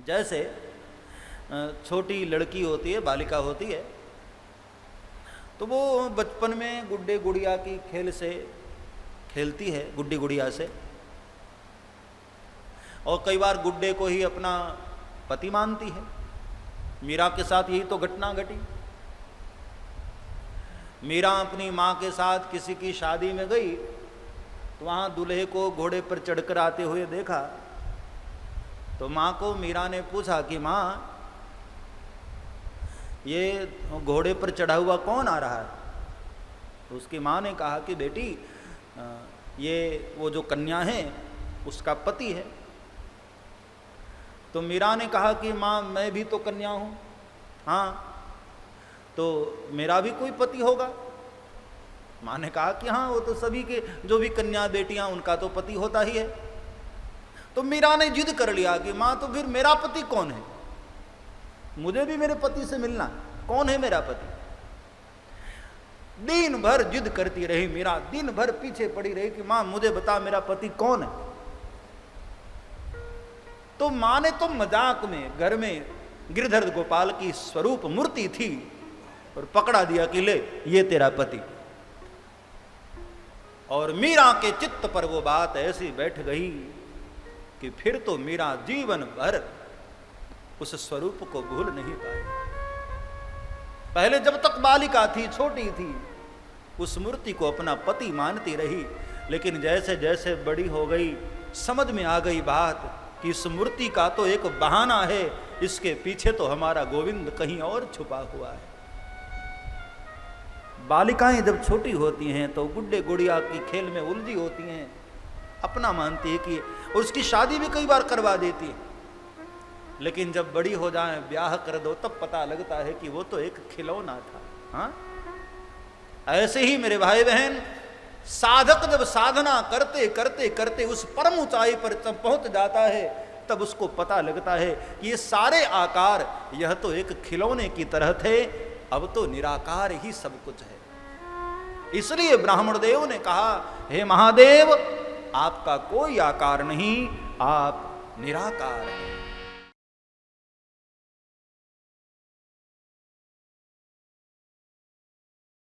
जैसे छोटी लड़की होती है, बालिका होती है, तो वो बचपन में गुड्डे गुड़िया की खेल से खेलती है, गुड्डी गुड़िया से, और कई बार गुड्डे को ही अपना पति मानती है। मीरा के साथ यही तो घटना घटी। मीरा अपनी माँ के साथ किसी की शादी में गई तो वहाँ दूल्हे को घोड़े पर चढ़कर आते हुए देखा, तो माँ को मीरा ने पूछा कि माँ, ये घोड़े पर चढ़ा हुआ कौन आ रहा है? तो उसकी माँ ने कहा कि बेटी, ये वो जो कन्या है उसका पति है। तो मीरा ने कहा कि माँ, मैं भी तो कन्या हूँ। हाँ, तो मेरा भी कोई पति होगा? माँ ने कहा कि हाँ, वो तो सभी के जो भी कन्या बेटियां उनका तो पति होता ही है। तो मीरा ने जिद कर लिया कि माँ, तो फिर मेरा पति कौन है? मुझे भी मेरे पति से मिलना, कौन है मेरा पति? दिन भर जिद करती रही मीरा, दिन भर पीछे पड़ी रही कि माँ मुझे बता, मेरा पति कौन है? तो माँ ने तो मजाक में घर में गिरधर गोपाल की स्वरूप मूर्ति थी और पकड़ा दिया कि ले, ये तेरा पति। और मीरा के चित्त पर वो बात ऐसी बैठ गई कि फिर तो मीरा जीवन भर उस स्वरूप को भूल नहीं पाई। पहले जब तक बालिका थी, छोटी थी, उस मूर्ति को अपना पति मानती रही, लेकिन जैसे जैसे बड़ी हो गई समझ में आ गई बात कि इस मूर्ति का तो एक बहाना है, इसके पीछे तो हमारा गोविंद कहीं और छुपा हुआ है। बालिकाएं जब छोटी होती हैं तो गुड्डे गुड़िया की खेल में उलझी होती हैं, अपना मानती है कि, और उसकी शादी भी कई बार करवा देती है, लेकिन जब बड़ी हो जाए, ब्याह कर दो, तब पता लगता है कि वो तो एक खिलौना था। हाँ, ऐसे ही मेरे भाई बहन, साधक जब साधना करते करते करते उस परम ऊंचाई पर जब पहुंच जाता है, तब उसको पता लगता है कि ये सारे आकार यह तो एक खिलौने की तरह थे, अब तो निराकार ही सब कुछ है। इसलिए ब्राह्मण देव ने कहा, हे महादेव, आपका कोई आकार नहीं, आप निराकार हैं।